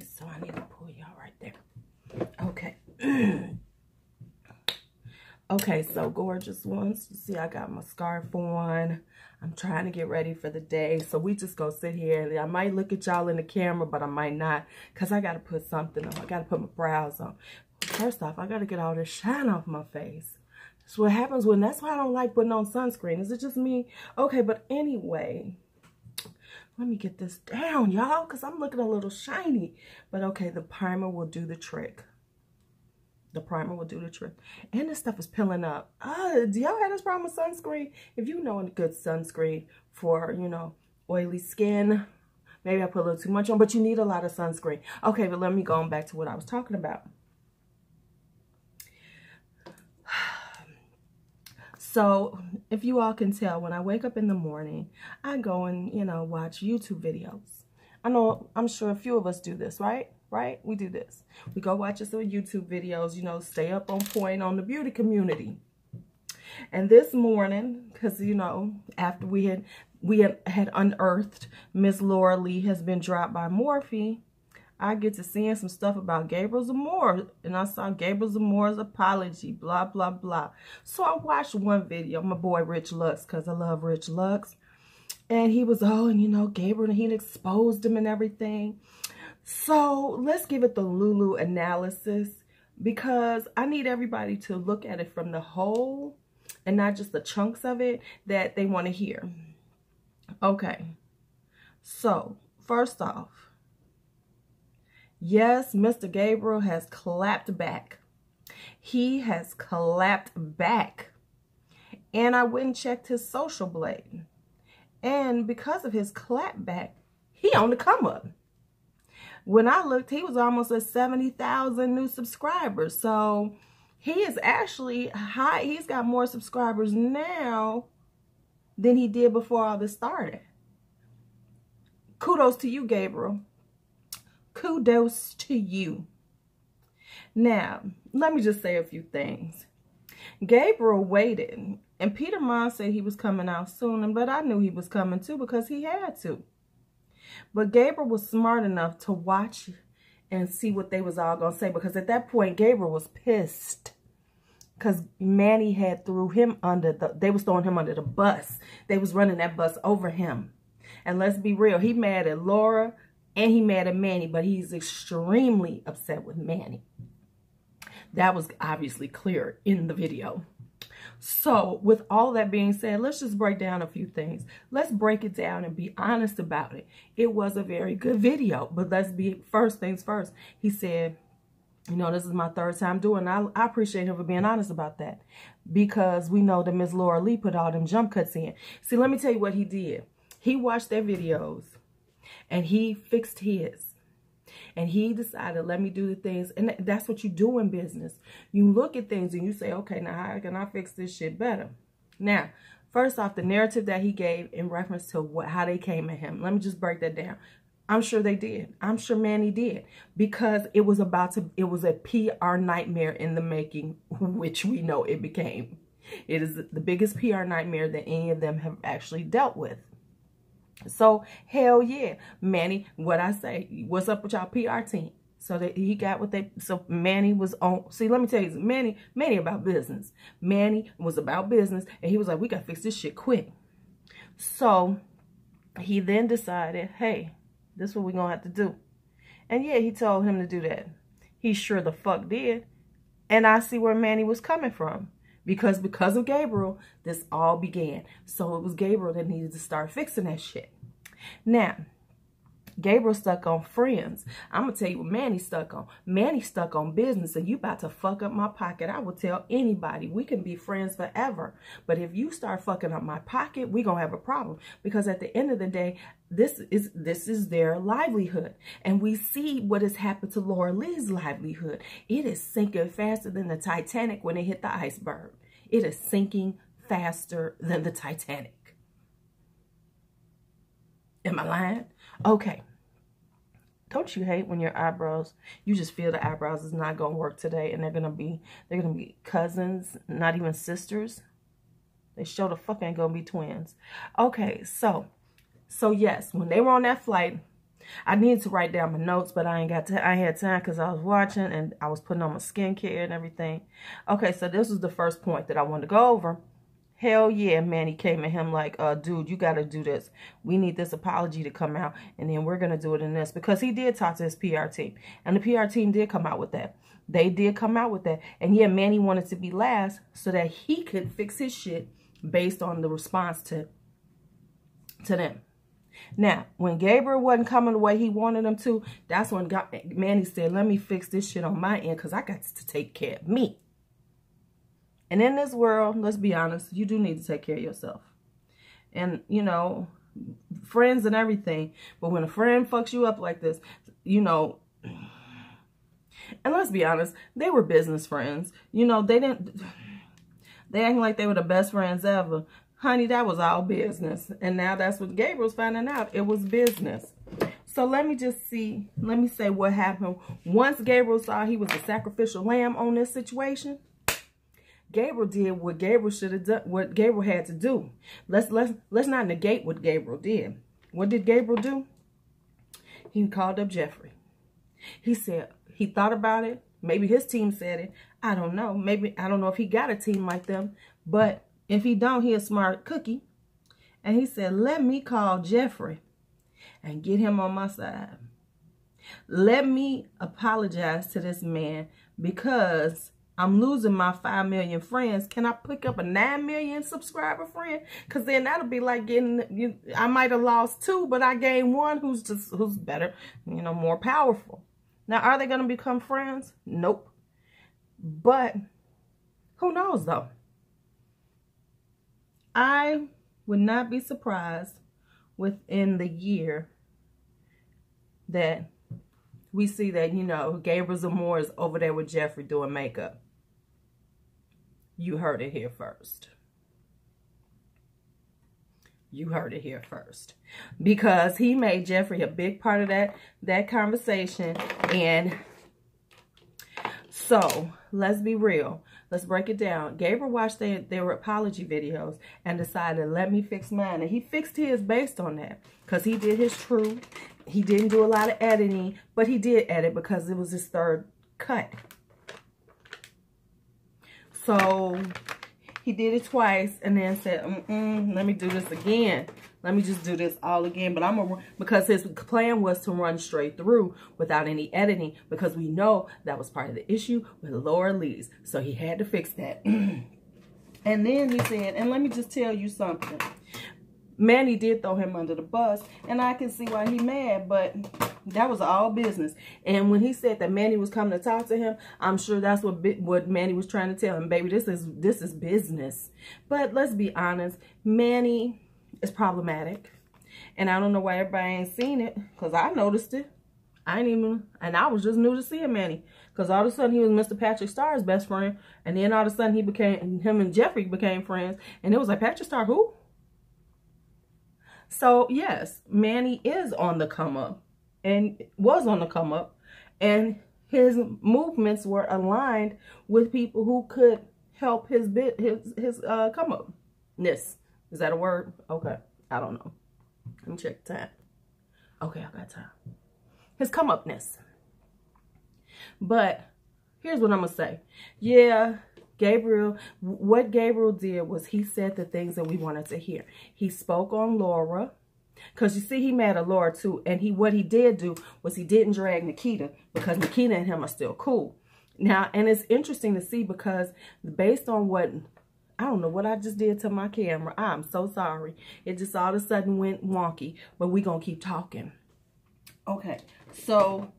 so I need to pull y'all right there. Okay. Okay, so gorgeous ones. You see I got my scarf on. I'm trying to get ready for the day. So we just go sit here. I might look at y'all in the camera, but I might not. Because I got to put something on. I got to put my brows on. First off, I got to get all this shine off my face. That's what happens when, that's why I don't like putting on sunscreen. Is it just me? Okay, but anyway. Let me get this down, y'all, because I'm looking a little shiny. But okay, the primer will do the trick. The primer will do the trick. And this stuff is peeling up. Do y'all have this problem with sunscreen? If you know a good sunscreen for, you know, oily skin, maybe I put a little too much on, but you need a lot of sunscreen. Okay, but let me go on back to what I was talking about. So, if you all can tell, when I wake up in the morning, I go and, you know, watch YouTube videos. I'm sure a few of us do this, right? Right? We do this. We go watch some YouTube videos, you know, stay up on point on the beauty community. And this morning, because, you know, after we had unearthed Miss Laura Lee has been dropped by Morphe, I get to seeing some stuff about Gabriel Zamora. And I saw Gabriel Zamora's apology, blah, blah, blah. So I watched one video, my boy Rich Lux, because I love Rich Lux. And he was, oh, and you know, Gabriel, and he exposed him and everything. So let's give it the Lulu analysis, because I need everybody to look at it from the whole and not just the chunks of it that they want to hear. Okay. So first off, yes, Mr. Gabriel has clapped back. He has clapped back. And I went and checked his social blade. And because of his clap back, he on the come up. When I looked, he was almost at 70,000 new subscribers. So he is actually high. He's got more subscribers now than he did before all this started. Kudos to you, Gabriel. Kudos to you. Now, let me just say a few things. Gabriel waited, and Peter Mon said he was coming out soon, but I knew he was coming too because he had to. But Gabriel was smart enough to watch and see what they was all going to say, because at that point, Gabriel was pissed because Manny had threw him under they was throwing him under the bus. They was running that bus over him. And let's be real, he mad at Laura and he mad at Manny, but he's extremely upset with Manny. That was obviously clear in the video. So with all that being said, let's just break down a few things. Let's break it down and be honest about it. It was a very good video, but let's be first things first. He said, you know, this is my third time doing it. I appreciate him for being honest about that, because we know that Miss Laura Lee put all them jump cuts in. See, let me tell you what he did. He watched their videos and he fixed his. And he decided, let me do the things. And that's what you do in business. You look at things and you say, okay, now how can I fix this shit better? Now, first off, the narrative that he gave in reference to how they came at him. Let me just break that down. I'm sure they did. I'm sure Manny did. Because it was a PR nightmare in the making, which we know it became. It is the biggest PR nightmare that any of them have actually dealt with. So, hell yeah, Manny, what I say, what's up with y'all PR team? So that he got what so Manny was on, see, let me tell you, Manny about business. Manny was about business, and he was like, we got to fix this shit quick. So, he then decided, hey, this is what we're going to have to do. And yeah, he told him to do that. He sure the fuck did. And I see where Manny was coming from. Because of Gabriel, this all began. So it was Gabriel that needed to start fixing that shit. Now, Gabriel stuck on friends. I'm going to tell you what Manny stuck on. Manny stuck on business, and you about to fuck up my pocket. I will tell anybody. We can be friends forever. But if you start fucking up my pocket, we're going to have a problem. Because at the end of the day, this is their livelihood. And we see what has happened to Laura Lee's livelihood. It is sinking faster than the Titanic when it hit the iceberg. It is sinking faster than the Titanic. Am I lying? Okay. Don't you hate when your eyebrows, you just feel the eyebrows is not going to work today, and they're going to be cousins, not even sisters? They sure the fuck ain't going to be twins. Okay, so yes, when they were on that flight, I needed to write down my notes, but I had time because I was watching and I was putting on my skincare and everything. Okay, so this was the first point that I wanted to go over. Hell yeah, Manny came at him like, dude, you got to do this. We need this apology to come out, and then we're going to do it in this. Because he did talk to his PR team, and the PR team did come out with that. They did come out with that. And yeah, Manny wanted to be last so that he could fix his shit based on the response to them. Now, when Gabriel wasn't coming the way he wanted him to, that's when Manny said, let me fix this shit on my end because I got to take care of me. And in this world, let's be honest, you do need to take care of yourself. And, you know, friends and everything. But when a friend fucks you up like this, you know, and let's be honest, they were business friends. You know, they acting like they were the best friends ever. Honey, that was all business. And now that's what Gabriel's finding out. It was business. So let me say what happened. Once Gabriel saw he was a sacrificial lamb on this situation, Gabriel did what Gabriel should have done, what Gabriel had to do. Let's not negate what Gabriel did. What did Gabriel do? He called up Jeffrey. He said, he thought about it. Maybe his team said it. I don't know. Maybe, I don't know if he got a team like them. But if he don't, he a smart cookie. And he said, let me call Jeffrey and get him on my side. Let me apologize to this man because I'm losing my 5 million friends. Can I pick up a 9 million subscriber friend? Because then that'll be like getting, I might have lost 2, but I gained 1 who's better, you know, more powerful. Now, are they going to become friends? Nope. But who knows, though? I would not be surprised within the year that we see that, you know, Gabriel Zamora is over there with Jeffrey doing makeup. You heard it here first. You heard it here first. Because he made Jeffrey a big part of that conversation. And so, let's be real. Let's break it down. Gabriel watched their apology videos and decided, let me fix mine. And he fixed his based on that. Because he did his true. He didn't do a lot of editing. But he did edit because it was his 3rd cut. So, he did it twice and then said, let me do this again. Let me just do this all again. But because his plan was to run straight through without any editing. Because we know that was part of the issue with Laura Lee's. So he had to fix that. And then he said, and let me just tell you something. Manny did throw him under the bus. And I can see why he mad. But that was all business. And when he said that Manny was coming to talk to him, I'm sure that's what Manny was trying to tell him. Baby, this is business. But let's be honest. Manny is problematic. And I don't know why everybody ain't seen it. Because I noticed it. And I was just new to seeing Manny. Because all of a sudden he was Mr. Patrick Starr's best friend. And then all of a sudden him and Jeffrey became friends. And it was like, Patrick Starr who? So yes, Manny is on the come up. And was on the come up. And his movements were aligned with people who could help his come up-ness. Is that a word? Okay. I don't know. Let me check the time. Okay, I got time. His come-upness. But here's what I'm going to say. Yeah, what Gabriel did was he said the things that we wanted to hear. He spoke on Laura. Because you see, he mad at Laura too. And what he did do was he didn't drag Nikita. Because Nikita and him are still cool. Now, and it's interesting to see because based on what... I don't know what I just did to my camera. I'm so sorry. It just all of a sudden went wonky. But we're going to keep talking. Okay. So,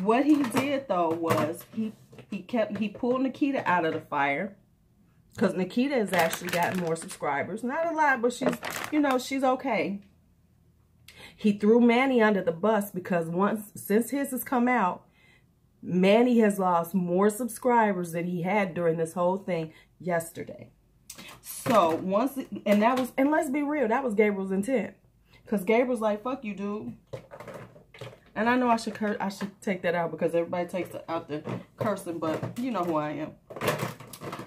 what he did, though, was he pulled Nikita out of the fire. Because Nikita has actually gotten more subscribers. Not a lot, but she's, you know, she's okay. He threw Manny under the bus because since his has come out, Manny has lost more subscribers than he had during this whole thing yesterday. So and let's be real, that was Gabriel's intent. Because Gabriel's like, fuck you, dude. And I know I should take that out because everybody takes out the cursing, but you know who I am.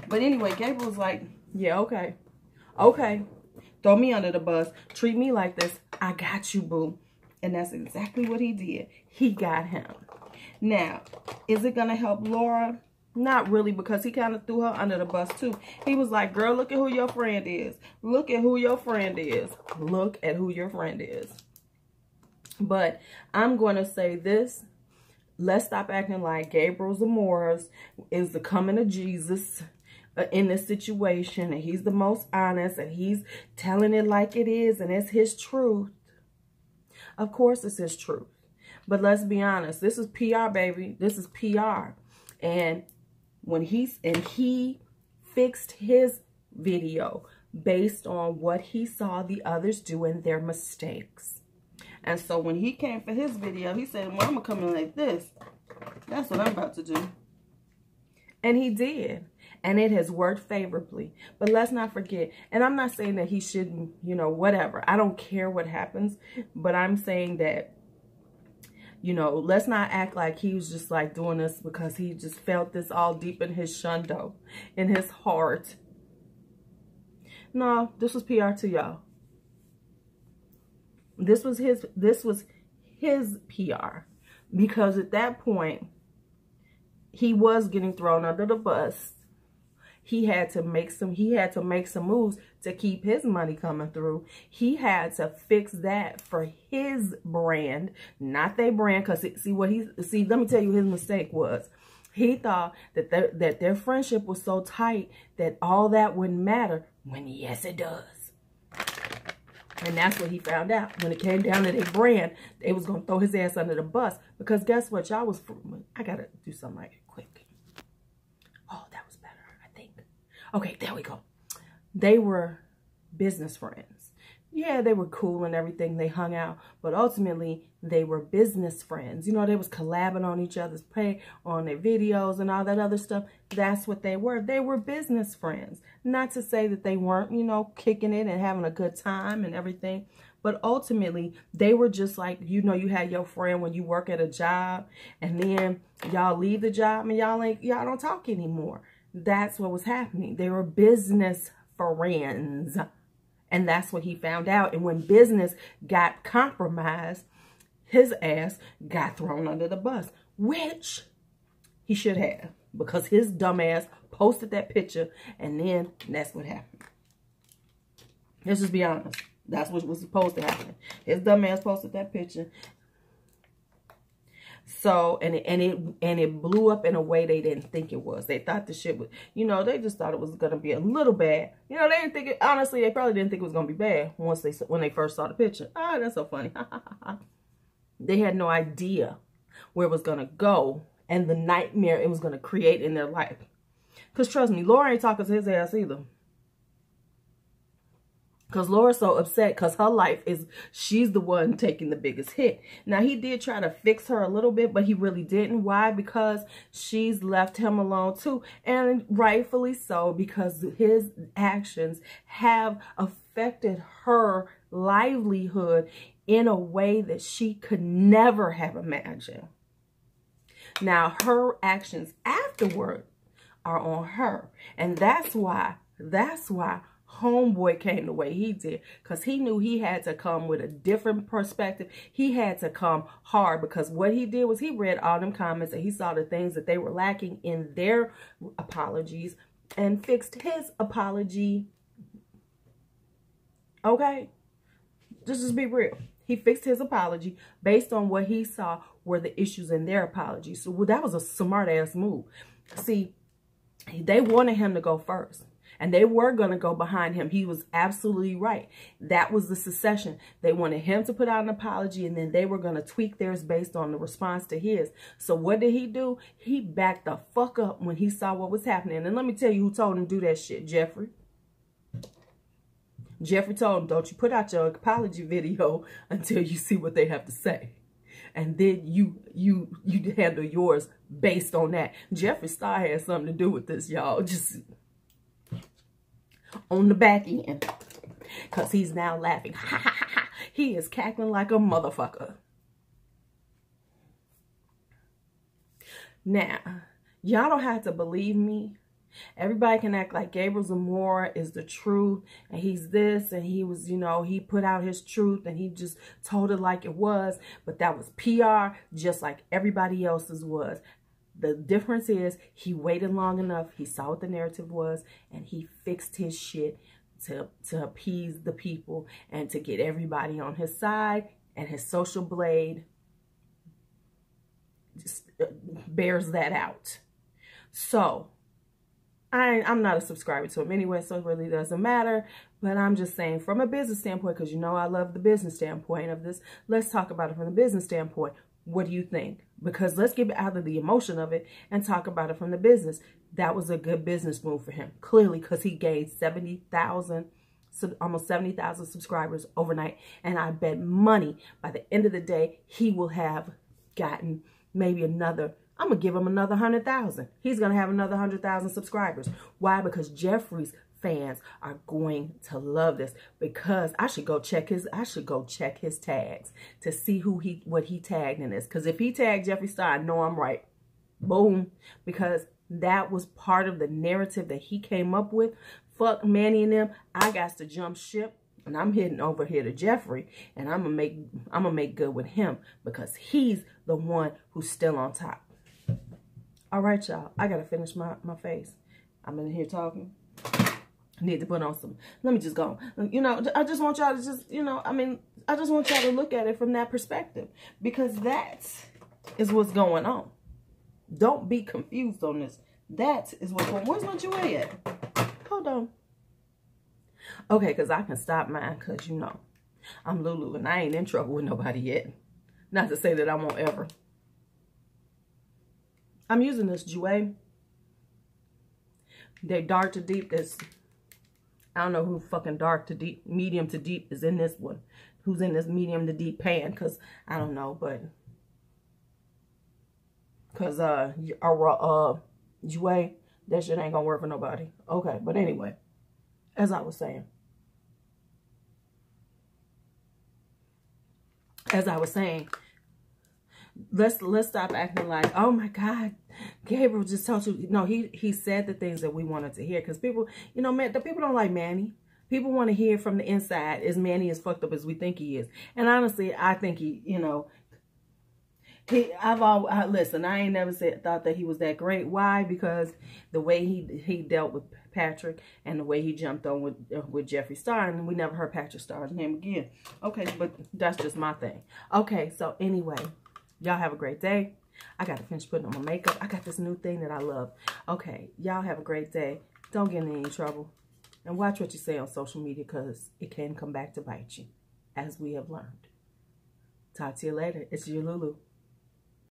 But anyway, Gabriel's like, yeah, okay. Okay. Throw me under the bus. Treat me like this. I got you, boo. And that's exactly what he did. He got him. Now, is it going to help Laura? Not really, because he kind of threw her under the bus too. He was like, girl, look at who your friend is. Look at who your friend is. Look at who your friend is. But I'm going to say this. Let's stop acting like Gabriel Zamora is the coming of Jesus in this situation. And he's the most honest. And he's telling it like it is. And it's his truth. Of course it's his truth. But let's be honest. This is PR, baby. This is PR. And when he fixed his video based on what he saw the others do and their mistakes. And so when he came for his video, he said, well, I'm going to come in like this. That's what I'm about to do. And he did. And it has worked favorably. But let's not forget, and I'm not saying that he shouldn't, you know, whatever. I don't care what happens. But I'm saying that, you know, let's not act like he was just like doing this because he just felt this all deep in his shundo, in his heart. No, this was PR to y'all. This was his PR. Because at that point, he was getting thrown under the bus. He had to make some moves to keep his money coming through. He had to fix that for his brand, not their brand. Because let me tell you his mistake was. He thought that their friendship was so tight that all that wouldn't matter, when yes, it does. And that's what he found out. When it came down to their brand, they was going to throw his ass under the bus. Because guess what? Y'all was... I got to do something like it quick. Oh, that was better, I think. Okay, there we go. They were business friends. Yeah, they were cool and everything. They hung out. But ultimately, they were business friends. You know, they was collabing on each other's pay, on their videos and all that other stuff. That's what they were. They were business friends. Not to say that they weren't, you know, kicking it and having a good time and everything. But ultimately, they were just like, you know, you had your friend when you work at a job. And then y'all leave the job and y'all don't talk anymore. That's what was happening. They were business friends. And that's what he found out. And when business got compromised, his ass got thrown under the bus, which he should have, because his dumb ass posted that picture, and then that's what happened. Let's just be honest. That's what was supposed to happen. His dumb ass posted that picture. So, and it blew up in a way they didn't think it was. They thought the shit was, you know, they just thought it was going to be a little bad. You know, they didn't think it, honestly, they probably didn't think it was going to be bad when they first saw the picture. Ah, that's so funny. They had no idea where it was going to go and the nightmare it was going to create in their life. Because trust me, Laura ain't talking to his ass either. Because Laura's so upset because her life is, she's the one taking the biggest hit. Now, he did try to fix her a little bit, but he really didn't. Why? Because she's left him alone too. And rightfully so, because his actions have affected her livelihood in a way that she could never have imagined. Now, her actions afterward are on her. And that's why homeboy came the way he did, because he knew he had to come with a different perspective. He had to come hard, because what he did was he read all them comments and he saw the things that they were lacking in their apologies and fixed his apology. Okay? Just be real. He fixed his apology based on what he saw were the issues in their apology. So that was a smart ass move. See, they wanted him to go first. And they were going to go behind him. He was absolutely right. That was the succession. They wanted him to put out an apology, and then they were going to tweak theirs based on the response to his. So what did he do? He backed the fuck up when he saw what was happening. And let me tell you who told him to do that shit, Jeffrey. Jeffrey told him, don't you put out your apology video until you see what they have to say. And then you handle yours based on that. Jeffree Star had something to do with this, y'all. Just on the back end, because he's now laughing. Ha, ha, ha, ha. He is cackling like a motherfucker. Now, y'all don't have to believe me, Everybody can act like Gabriel Zamora is the truth and he's this and he was, you know, he put out his truth and he just told it like it was. But that was PR just like everybody else's was. The difference is he waited long enough. He saw what the narrative was and he fixed his shit to appease the people and to get everybody on his side. And his social blade just bears that out. So I'm not a subscriber to him anyway, so it really doesn't matter. But I'm just saying from a business standpoint, because you know I love the business standpoint of this. Let's talk about it from the business standpoint. What do you think? Because let's get out of the emotion of it and talk about it from the business. That was a good business move for him, clearly, because he gained 70,000, almost 70,000 subscribers overnight. And I bet money by the end of the day, he will have gotten maybe another, I'm going to give him another 100,000. He's going to have another 100,000 subscribers. Why? Because Jeffrey's fans are going to love this. Because I should go check his tags to see what he tagged in this. Because if he tagged Jeffree Star, I know I'm right. Boom. Because that was part of the narrative that he came up with. Fuck Manny and them. I got to jump ship. And I'm heading over here to Jeffrey, and I'm gonna make good with him because he's the one who's still on top. All right, y'all. I gotta finish my face. I'm in here talking. I need to put on some. Let me just go. You know, I just want y'all to just, you know, I just want y'all to look at it from that perspective because that is what's going on. Don't be confused on this. That is what's going on. Where's my Joy at? Hold on. Okay, because I can stop mine because, you know, I'm Lulu and I ain't in trouble with nobody yet. Not to say that I won't ever. I'm using this Jouer. They're dark to deep. I don't know who fucking dark to deep, medium to deep is in this one. Who's in this medium to deep pan because I don't know, but because Jouer, that shit ain't gonna work for nobody. Okay, but anyway. As I was saying, let's stop acting like, oh my God, Gabriel just told you. No, he said the things that we wanted to hear because people, you know, man, the people don't like Manny. People want to hear from the inside, is Manny as fucked up as we think he is? And honestly, I think he, you know, listen, I ain't never thought that he was that great. Why? Because the way he dealt with Patrick and the way he jumped on with Jeffree Star, and we never heard Patrick Star's name again. Okay, but that's just my thing. Okay, so anyway, y'all have a great day. I got to finish putting on my makeup. I got this new thing that I love. Okay, y'all have a great day. Don't get in any trouble. And watch what you say on social media because it can come back to bite you, as we have learned. Talk to you later. It's your Lulu.